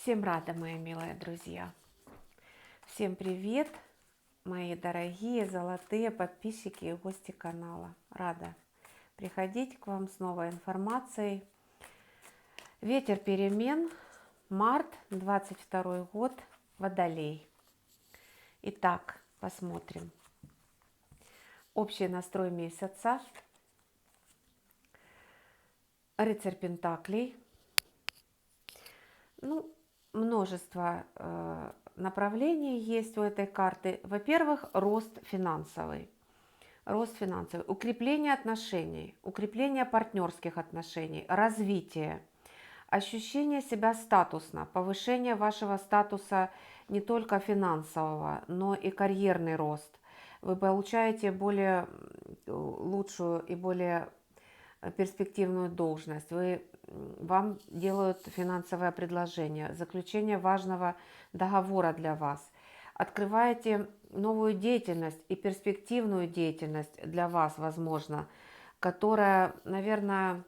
Всем рада, мои милые друзья. Всем привет, мои дорогие золотые подписчики и гости канала. Рада приходить к вам с новой информацией. Ветер перемен, март 22 год, Водолей. Итак, посмотрим. Общий настрой месяца. Рыцарь Пентаклей. Множество направлений есть у этой карты. Во-первых, рост финансовый. Укрепление отношений, укрепление партнерских отношений, развитие, ощущение себя статусно, повышение вашего статуса не только финансового, но и карьерный рост. Вы получаете более лучшую и более перспективную должность. Вам делают финансовое предложение, заключение важного договора для вас. Открываете новую деятельность и перспективную деятельность для вас, возможно, которая, наверное,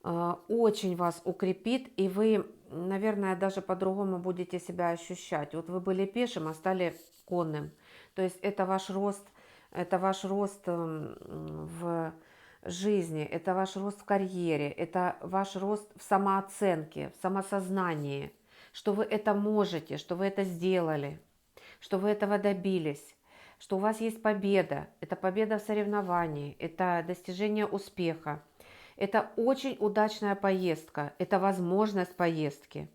очень вас укрепит, и вы, наверное, даже по-другому будете себя ощущать. Вот вы были пешим, а стали конным. То есть это ваш рост в жизни, это ваш рост в карьере, это ваш рост в самооценке, в самосознании, что вы это можете, что вы это сделали, что вы этого добились, что у вас есть победа, это победа в соревновании, это достижение успеха, это очень удачная поездка, это возможность поездки.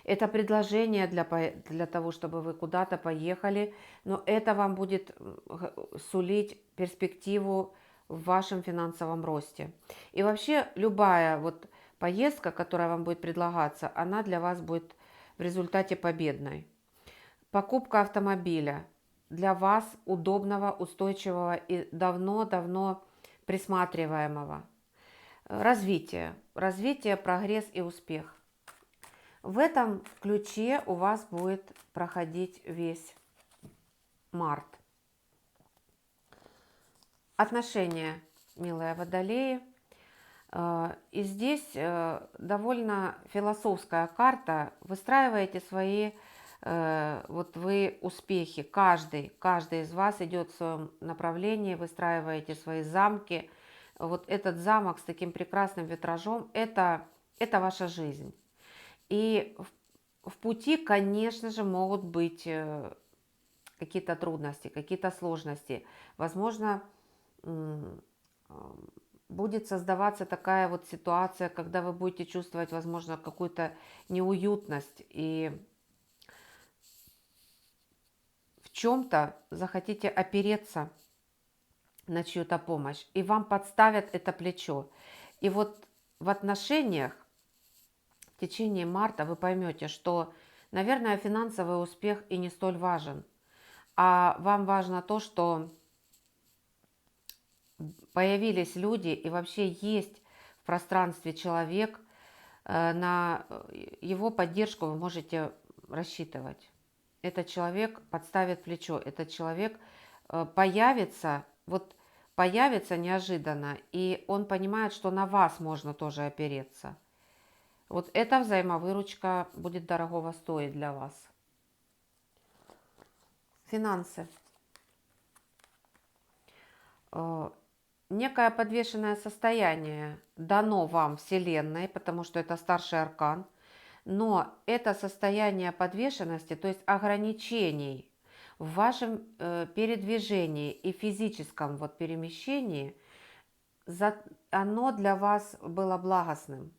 Это предложение для того, чтобы вы куда-то поехали, но это вам будет сулить перспективу в вашем финансовом росте. И вообще любая вот поездка, которая вам будет предлагаться, она для вас будет в результате победной. Покупка автомобиля для вас удобного, устойчивого и давно-давно присматриваемого. Развитие, прогресс и успех. В этом ключе у вас будет проходить весь март. Отношения, милые водолеи. И здесь довольно философская карта. Выстраиваете свои вы успехи. Каждый из вас идет в своем направлении, выстраиваете свои замки. Вот этот замок с таким прекрасным витражом – это ваша жизнь. И в пути, конечно же, могут быть какие-то трудности, какие-то сложности. Возможно, будет создаваться такая вот ситуация, когда вы будете чувствовать, возможно, какую-то неуютность и в чем-то захотите опереться на чью-то помощь, и вам подставят это плечо. И вот в отношениях в течение марта вы поймете, что, наверное, финансовый успех и не столь важен, а вам важно то, что появились люди и вообще есть в пространстве человек, на его поддержку вы можете рассчитывать. Этот человек подставит плечо, этот человек появится неожиданно, и он понимает, что на вас можно тоже опереться. Вот эта взаимовыручка будет дорогого стоить для вас. Финансы. Некое подвешенное состояние дано вам Вселенной, потому что это старший аркан, но это состояние подвешенности, то есть ограничений в вашем передвижении и физическом перемещении, оно для вас было благостным.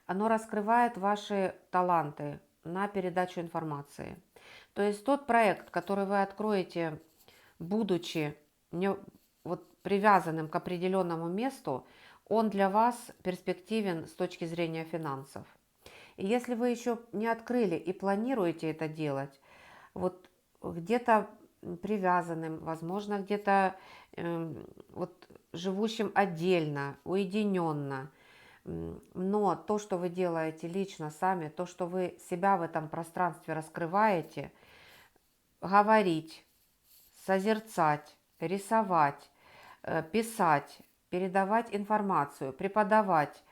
Оно раскрывает ваши таланты на передачу информации. То есть тот проект, который вы откроете, будучи привязанным к определенному месту, он для вас перспективен с точки зрения финансов. И если вы еще не открыли и планируете это делать, где-то привязанным, возможно, где-то живущим отдельно, уединенно, но то, что вы делаете лично сами, то, что вы себя в этом пространстве раскрываете, говорить, созерцать, рисовать, писать, передавать информацию, преподавать,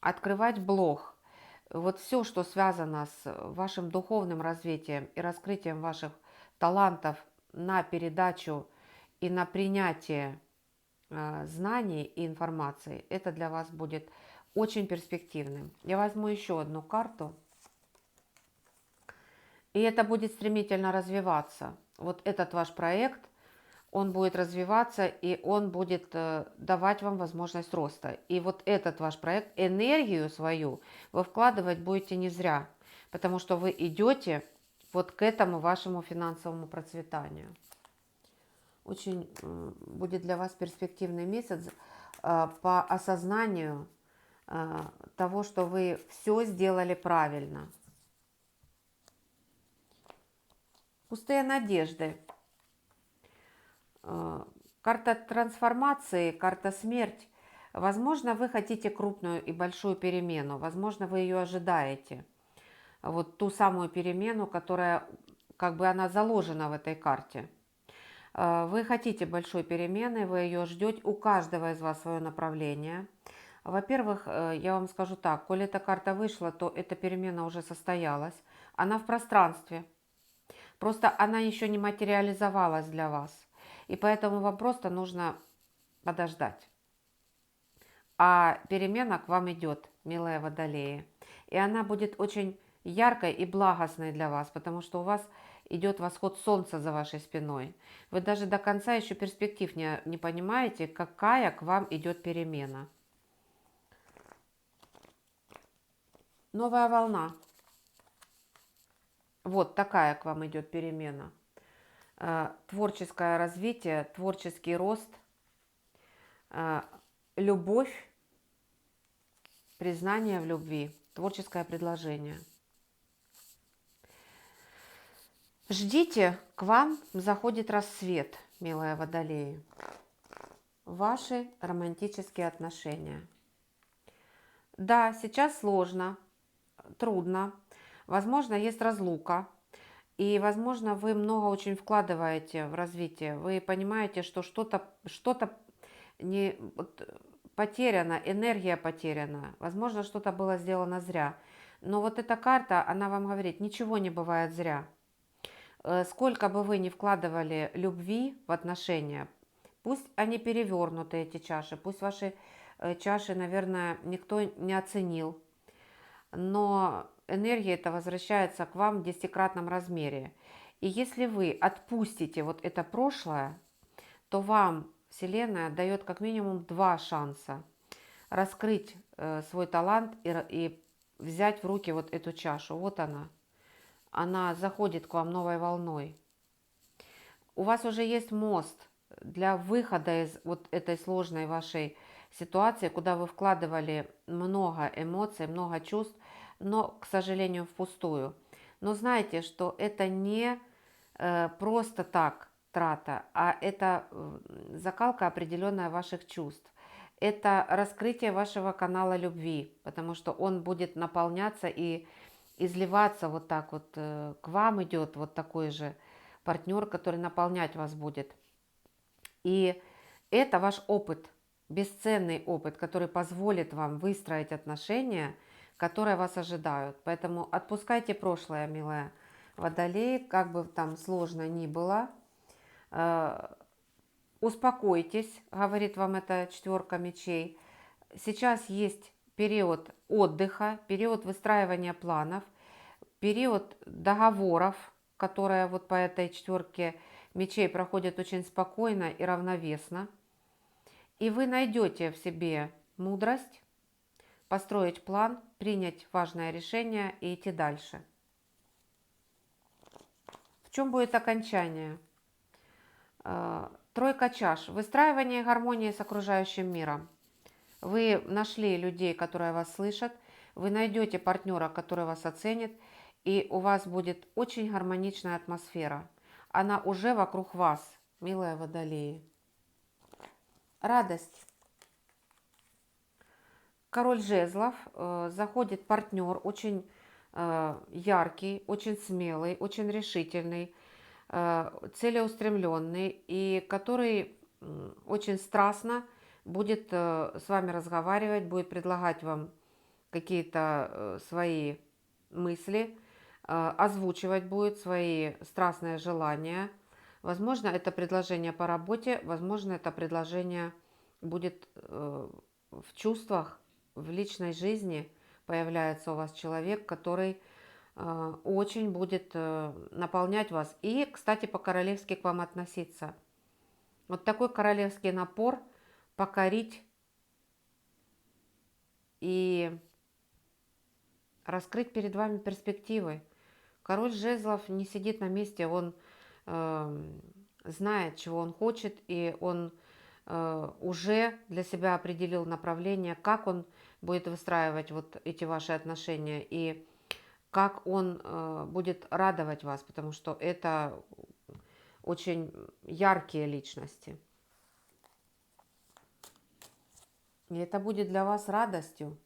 открывать блог, Вот все, что связано с вашим духовным развитием и раскрытием ваших талантов на передачу и на принятие знаний и информации, это для вас будет очень перспективным. Я возьму еще одну карту, и это будет стремительно развиваться. Вот этот ваш проект, он будет развиваться, и он будет давать вам возможность роста. И вот этот ваш проект, энергию свою вы вкладывать будете не зря, потому что вы идете вот к этому вашему финансовому процветанию. Очень будет для вас перспективный месяц по осознанию того, что вы все сделали правильно. Пустые надежды. Карта трансформации, карта смерть. Возможно, вы хотите крупную и большую перемену. Возможно, вы ее ожидаете. Вот ту самую перемену, которая как бы она заложена в этой карте. Вы хотите большой перемены, вы ее ждете. У каждого из вас свое направление. Во-первых, я вам скажу так, коли эта карта вышла, то эта перемена уже состоялась. Она в пространстве. Просто она еще не материализовалась для вас. И поэтому вам просто нужно подождать. А перемена к вам идет, милая Водолеи. И она будет очень яркой и благостной для вас, потому что у вас идет восход солнца за вашей спиной. Вы даже до конца еще перспектив не понимаете, какая к вам идет перемена. Новая волна. Вот такая к вам идет перемена. Творческое развитие, творческий рост, любовь, признание в любви, творческое предложение. Ждите, к вам заходит рассвет, милая Водолеи. Ваши романтические отношения. Да, сейчас сложно, трудно. Возможно, есть разлука. И, возможно, вы много очень вкладываете в развитие. Вы понимаете, что что-то не потеряно, энергия потеряна. Возможно, что-то было сделано зря. Но вот эта карта, она вам говорит, ничего не бывает зря. Сколько бы вы ни вкладывали любви в отношения, пусть они перевернуты, эти чаши, пусть ваши чаши, наверное, никто не оценил, но энергия эта возвращается к вам в десятикратном размере. И если вы отпустите вот это прошлое, то вам Вселенная дает как минимум 2 шанса раскрыть свой талант и взять в руки вот эту чашу. Вот она заходит к вам новой волной. У вас уже есть мост для выхода из вот этой сложной вашей ситуации, куда вы вкладывали много эмоций, много чувств, но, к сожалению, впустую. Но знайте, что это не просто так трата, а это закалка определенная ваших чувств. Это раскрытие вашего канала любви, потому что он будет наполняться и изливаться вот так вот. К вам идет вот такой же партнер, который наполнять вас будет. И это ваш опыт, бесценный опыт, который позволит вам выстроить отношения, которые вас ожидают. Поэтому отпускайте прошлое, милая Водолей, как бы там сложно ни было. Успокойтесь, говорит вам эта 4 мечей. Сейчас есть период отдыха, период выстраивания планов, период договоров, которые вот по этой 4 мечей проходят очень спокойно и равновесно. И вы найдете в себе мудрость построить план, принять важное решение и идти дальше. В чем будет окончание? 3 чаш. Выстраивание гармонии с окружающим миром. Вы нашли людей, которые вас слышат, вы найдете партнера, который вас оценит, и у вас будет очень гармоничная атмосфера. Она уже вокруг вас, милая Водолеи. Радость. Король жезлов. Заходит партнер, очень яркий, очень смелый, очень решительный, целеустремленный, и который очень страстно будет с вами разговаривать, будет предлагать вам какие-то свои мысли, озвучивать будет свои страстные желания. Возможно, это предложение по работе, возможно, это предложение будет в чувствах, в личной жизни. Появляется у вас человек, который очень будет наполнять вас. И, кстати, по-королевски к вам относиться. Вот такой королевский напор покорить и раскрыть перед вами перспективы. Король жезлов не сидит на месте, он знает, чего он хочет, и он уже для себя определил направление, как он будет выстраивать вот эти ваши отношения и как он будет радовать вас, потому что это очень яркие личности. И это будет для вас радостью.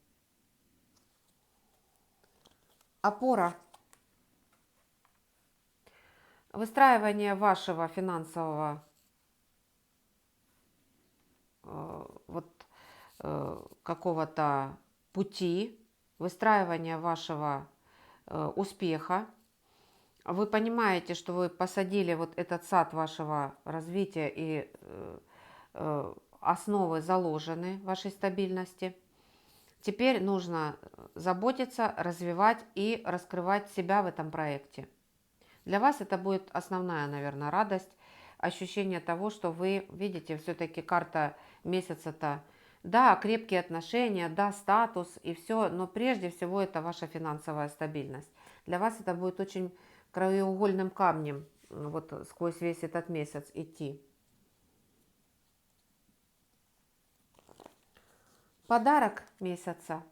Опора. Выстраивание вашего финансового вот какого-то пути, выстраивание вашего успеха. Вы понимаете, что вы посадили вот этот сад вашего развития, и основы заложены вашей стабильности. Теперь нужно заботиться, развивать и раскрывать себя в этом проекте. Для вас это будет основная, наверное, радость, ощущение того, что вы видите, все-таки карта месяца-то, да, крепкие отношения, да, статус и все, но прежде всего это ваша финансовая стабильность. Для вас это будет очень краеугольным камнем вот сквозь весь этот месяц идти. Подарок месяца.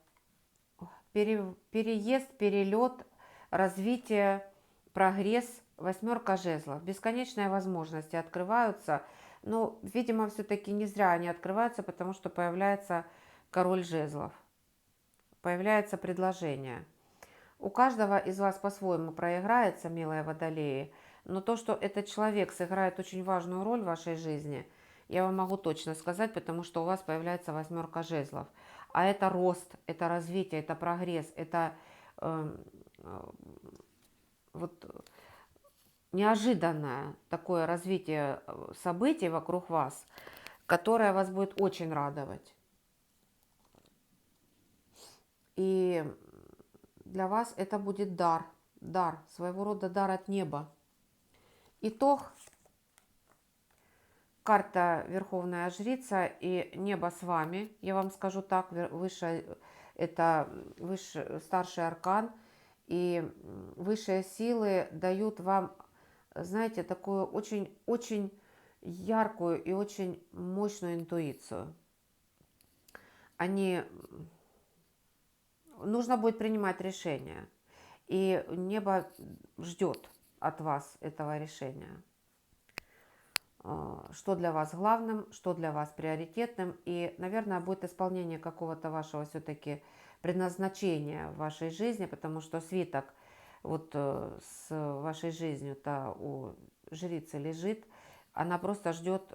Переезд, перелет, развитие, прогресс, восьмерка жезлов. Бесконечные возможности открываются. Но, видимо, все-таки не зря они открываются, потому что появляется король жезлов. Появляется предложение. У каждого из вас по-своему проиграется, милые водолеи. Но то, что этот человек сыграет очень важную роль в вашей жизни, я вам могу точно сказать, потому что у вас появляется восьмерка жезлов. А это рост, это развитие, это прогресс, это вот неожиданное такое развитие событий вокруг вас, которое вас будет очень радовать. И для вас это будет дар, своего рода дар от неба. Итог. Карта Верховная Жрица и небо с вами, я вам скажу так, выше, это старший аркан, и высшие силы дают вам, знаете, такую очень яркую и очень мощную интуицию. Нужно будет принимать решение, и небо ждет от вас этого решения. Что для вас главным, что для вас приоритетным. И, наверное, будет исполнение какого-то вашего все-таки предназначения в вашей жизни, потому что свиток вот с вашей жизнью-то у жрицы лежит. Она просто ждет,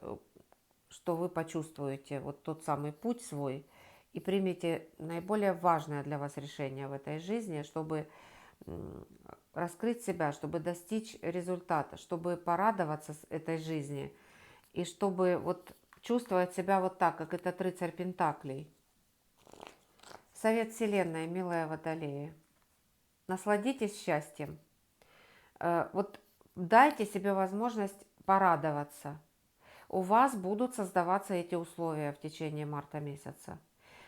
что вы почувствуете вот тот самый путь свой и примете наиболее важное для вас решение в этой жизни, чтобы раскрыть себя, чтобы достичь результата, чтобы порадоваться с этой жизни и чтобы вот чувствовать себя вот так, как этот рыцарь Пентаклей. Совет Вселенной, милая Водолея. Насладитесь счастьем. Вот дайте себе возможность порадоваться. У вас будут создаваться эти условия в течение марта месяца.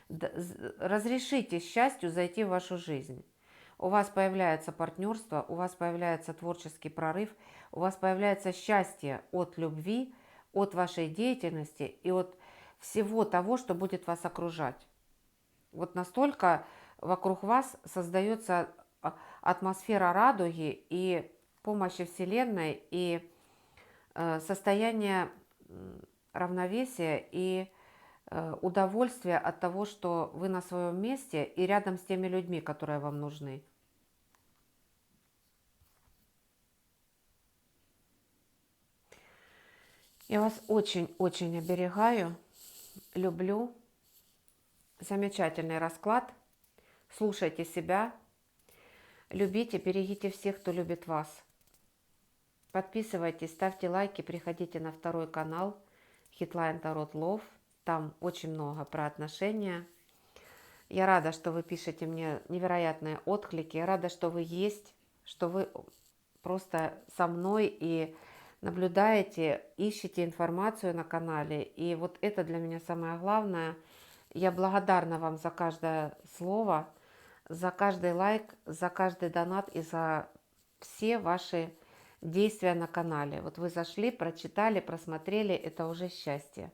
Разрешите счастью зайти в вашу жизнь. У вас появляется партнерство, у вас появляется творческий прорыв, у вас появляется счастье от любви, от вашей деятельности и от всего того, что будет вас окружать. Вот настолько вокруг вас создается атмосфера радуги и помощи Вселенной, и состояние равновесия и удовольствие от того, что вы на своем месте и рядом с теми людьми, которые вам нужны. Я вас очень-очень оберегаю, люблю. Замечательный расклад. Слушайте себя, любите, берегите всех, кто любит вас. Подписывайтесь, ставьте лайки, приходите на второй канал Hitline Tarot Love. Там очень много про отношения. Я рада, что вы пишете мне невероятные отклики. Я рада, что вы есть, что вы просто со мной и наблюдаете, ищете информацию на канале. И вот это для меня самое главное. Я благодарна вам за каждое слово, за каждый лайк, за каждый донат и за все ваши действия на канале. Вот вы зашли, прочитали, просмотрели, это уже счастье.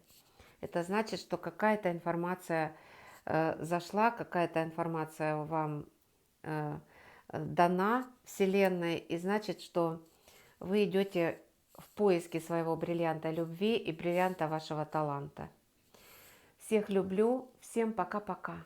Это значит, что какая-то информация зашла, какая-то информация вам дана Вселенной, и значит, что вы идете в поиске своего бриллианта любви и бриллианта вашего таланта. Всех люблю, всем пока-пока.